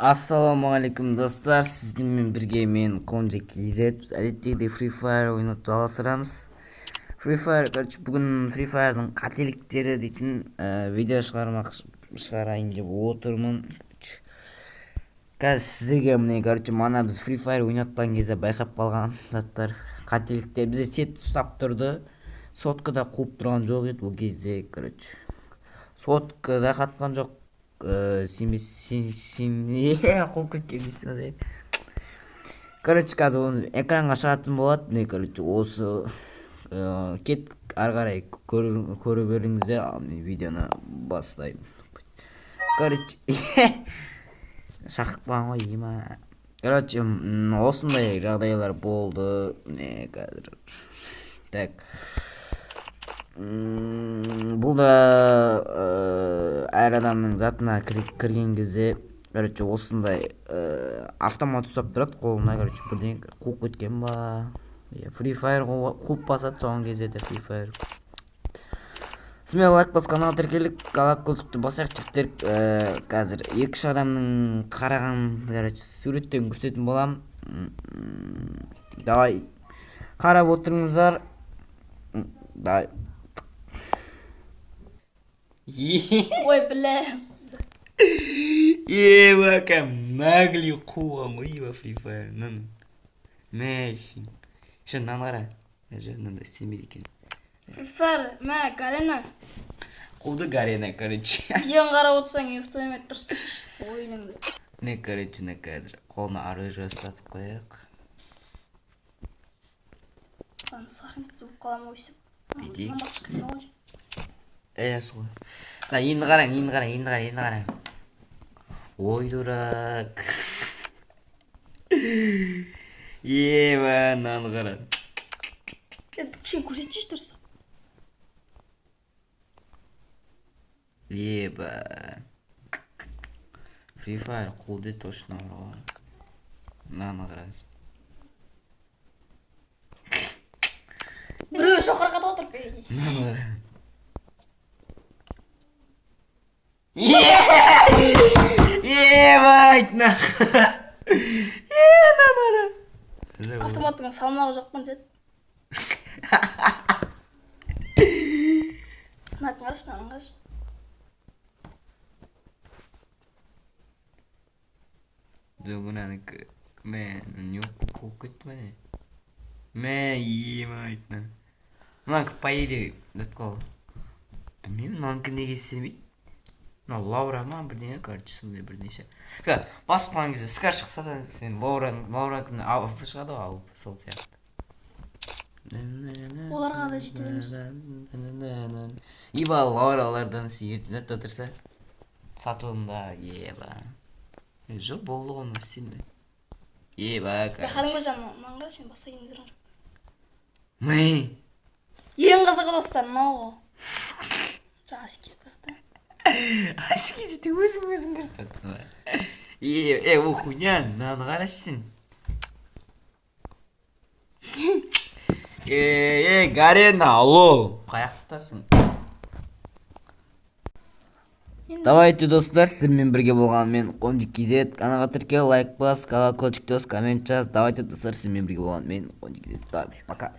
Ассалаумағалейкум достар, сіздермен бірге мен Қонжек Кизет. Әдеттегідей Free Fire ойнап жалғастырамыз. Free Fire, бүгін Free Fire'дың қателіктері дейтін видео шығарайын деп отырмын. Қазір сіздерге мана біз Free Fire ойнатқан кезде байқап қалған заттар, қателіктер. Бізде сет ұстап тұрды. Соткада қуып тұрған жоқ еді ол кезде, соткада қатқан жоқ. Сен қол көткенмесің. Қазір оны экранға шығатын болады. Осы кет ары қарай көре беріңіздер. Ал мен видеоны бастаймын. Шақыртпаған ғой ема. Осындай жағдайлар болды. Қазір так. Бұл да әр адамның затына кірген кезде осындай автомат ұстап тұрады қолына. Бірден қуып кеткен ба, Free Fire қуып басады соған кезде де Free Fire. Сізмен лайк бас, канал тіркелік, колокольчикті басайық жігіттер. Қазір 2-3 адамның қараған суреттен көрсететін болам. Давай қарап отырыңыздар. Давай. Ой, блядь. Евакам нагли қуам ива Free Fire. Мәшін. Шыннан қара. Жөнінді істемейді екен. Free Fire, мә, Гарена. Құлды Гарена, Видеоны қарап отырсаң, ефтоймет тұрсың ойыныңды. Не, қазір қолына оружие ұстатып қояйық. Сахнесі болып қалам ойсып. Бедек. Солай. Енді қараң. Ой, дурак. Еба, наны қара. Кішен көрсетші тұрса. Еба. Free Fire қолды точно ұрға. Наны қара. Біреу шоқыр қата отырып бейді. Наны қара. Ебать нахуй. Автоматтың салмағы жоқпын деді. Натын қараш. Дүгінанікі мен нөккі қуып кетті мәне. Мен ебать. Мұнанкі поеде дұтқалы. Білмеймін, мұнанкі неге сенбейді. Лаура ма бірдеңе, сондай бірнеше. Басып кезде скар шықса да, сен Лаура алып шығады ғой, алып сол сияқты. Оларға да жетеміз. Еба Лауралардан ертең зәтті отырса, сатылымда, еба. Жоқ, болды ғаны сенбей. Еба, Қадың ба жаным, маңға сен баса кейін тұрған жоқ. Мэй! Ең қызығы достар, мынау ғой. Жаңа скистақты. Ашки, ты өзің көрсетіп ба? О хуйня, наны қарашсың. Гарена, алло. Қаяқтасың? Давайте достар, сіздермен бірге болған мен Қонжек Кизет. Каналға тіркел, лайк бас, колокольчикті бас, коммент жаз. Давайте достар, сіздермен бірге болған мен Қонжек Кизет. Пока.